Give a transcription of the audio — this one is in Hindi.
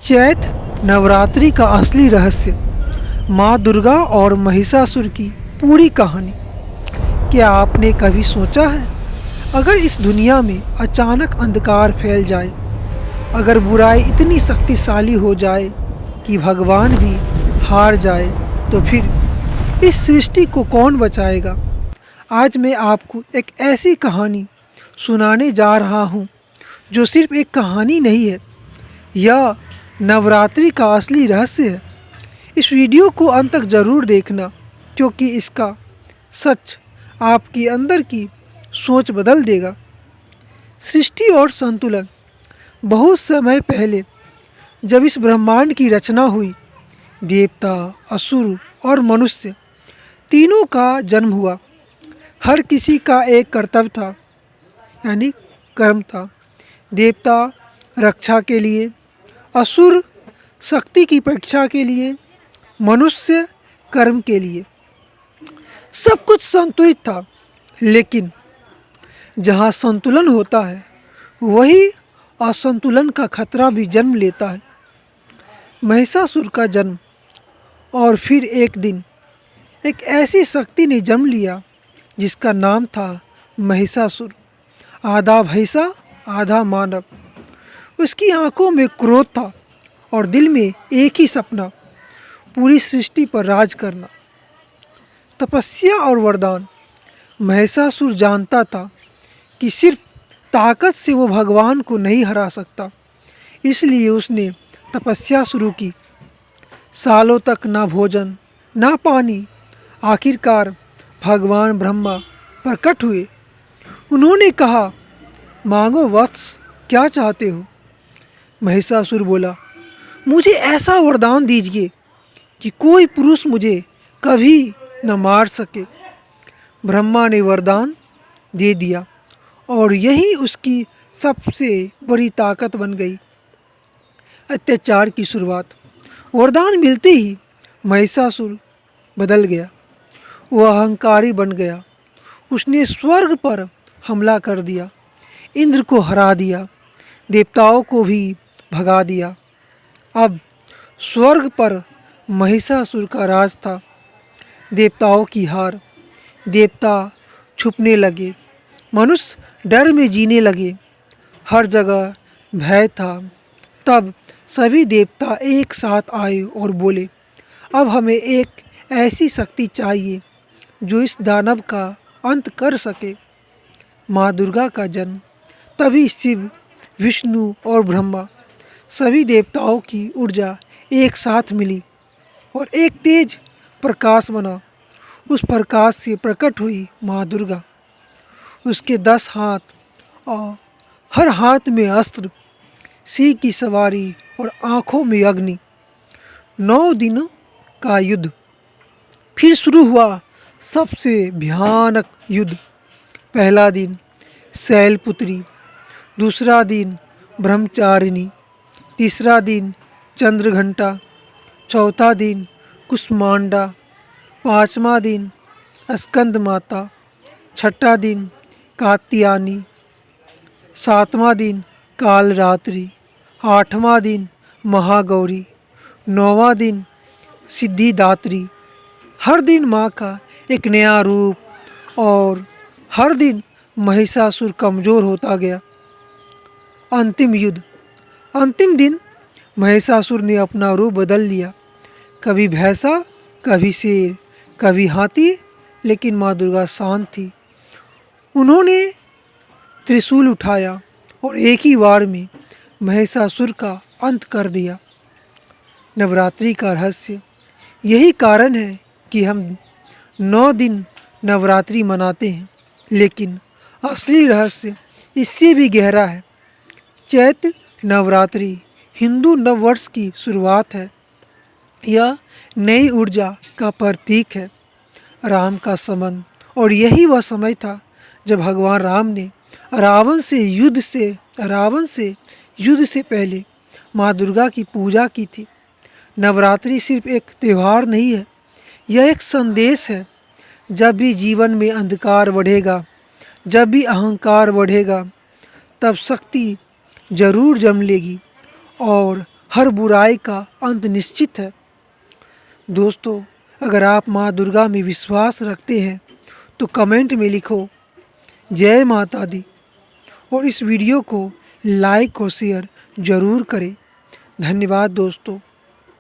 चैत नवरात्रि का असली रहस्य, माँ दुर्गा और महिषासुर की पूरी कहानी। क्या आपने कभी सोचा है, अगर इस दुनिया में अचानक अंधकार फैल जाए, अगर बुराई इतनी शक्तिशाली हो जाए कि भगवान भी हार जाए, तो फिर इस सृष्टि को कौन बचाएगा? आज मैं आपको एक ऐसी कहानी सुनाने जा रहा हूँ जो सिर्फ एक कहानी नहीं है, यह नवरात्रि का असली रहस्य है। इस वीडियो को अंत तक ज़रूर देखना, क्योंकि इसका सच आपकी अंदर की सोच बदल देगा। सृष्टि और संतुलन। बहुत समय पहले जब इस ब्रह्मांड की रचना हुई, देवता, असुर और मनुष्य तीनों का जन्म हुआ। हर किसी का एक कर्तव्य था, यानी कर्म था। देवता रक्षा के लिए, असुर शक्ति की परीक्षा के लिए, मनुष्य कर्म के लिए। सब कुछ संतुलित था, लेकिन जहाँ संतुलन होता है, वही असंतुलन का खतरा भी जन्म लेता है। महिषासुर का जन्म। और फिर एक दिन एक ऐसी शक्ति ने जन्म लिया जिसका नाम था महिषासुर। आधा भैंसा आधा मानव। उसकी आंखों में क्रोध था और दिल में एक ही सपना, पूरी सृष्टि पर राज करना। तपस्या और वरदान। महिषासुर जानता था कि सिर्फ ताकत से वो भगवान को नहीं हरा सकता, इसलिए उसने तपस्या शुरू की। सालों तक ना भोजन ना पानी। आखिरकार भगवान ब्रह्मा प्रकट हुए। उन्होंने कहा, मांगो वत्स, क्या चाहते हो? महिषासुर बोला, मुझे ऐसा वरदान दीजिए कि कोई पुरुष मुझे कभी न मार सके। ब्रह्मा ने वरदान दे दिया और यही उसकी सबसे बड़ी ताकत बन गई। अत्याचार की शुरुआत। वरदान मिलते ही महिषासुर बदल गया। वह अहंकारी बन गया। उसने स्वर्ग पर हमला कर दिया, इंद्र को हरा दिया, देवताओं को भी भगा दिया। अब स्वर्ग पर महिषासुर का राज था। देवताओं की हार। देवता छुपने लगे, मनुष्य डर में जीने लगे। हर जगह भय था। तब सभी देवता एक साथ आए और बोले, अब हमें एक ऐसी शक्ति चाहिए जो इस दानव का अंत कर सके। माँ दुर्गा का जन्म। तभी शिव, विष्णु और ब्रह्मा, सभी देवताओं की ऊर्जा एक साथ मिली और एक तेज प्रकाश बना। उस प्रकाश से प्रकट हुई माँ दुर्गा। उसके 10 हाथ और हर हाथ में अस्त्र, सिंह की सवारी और आँखों में अग्नि। 9 दिनों का युद्ध। फिर शुरू हुआ सबसे भयानक युद्ध। पहला दिन शैलपुत्री, दूसरा दिन ब्रह्मचारिणी, तीसरा दिन चंद्रघंटा, चौथा दिन कुष्मांडा, पाँचवा दिन स्कंद माता, छठा दिन कात्यायनी, सातवां दिन कालरात्रि, आठवां दिन महागौरी, नौवां दिन सिद्धिदात्री। हर दिन माँ का एक नया रूप और हर दिन महिषासुर कमज़ोर होता गया। अंतिम युद्ध। अंतिम दिन महिषासुर ने अपना रूप बदल लिया, कभी भैंसा, कभी शेर, कभी हाथी, लेकिन माँ दुर्गा शांत थी। उन्होंने त्रिशूल उठाया और एक ही वार में महिषासुर का अंत कर दिया। नवरात्रि का रहस्य। यही कारण है कि हम 9 दिन नवरात्रि मनाते हैं, लेकिन असली रहस्य इससे भी गहरा है। चैत्र नवरात्रि हिंदू नववर्ष की शुरुआत है। यह नई ऊर्जा का प्रतीक है, राम का संबंध। और यही वह समय था जब भगवान राम ने रावण से युद्ध से पहले माँ दुर्गा की पूजा की थी। नवरात्रि सिर्फ एक त्यौहार नहीं है, यह एक संदेश है। जब भी जीवन में अंधकार बढ़ेगा, जब भी अहंकार बढ़ेगा, तब शक्ति जरूर जम लेगी और हर बुराई का अंत निश्चित है। दोस्तों, अगर आप माँ दुर्गा में विश्वास रखते हैं तो कमेंट में लिखो जय माता दी और इस वीडियो को लाइक और शेयर ज़रूर करें। धन्यवाद दोस्तों।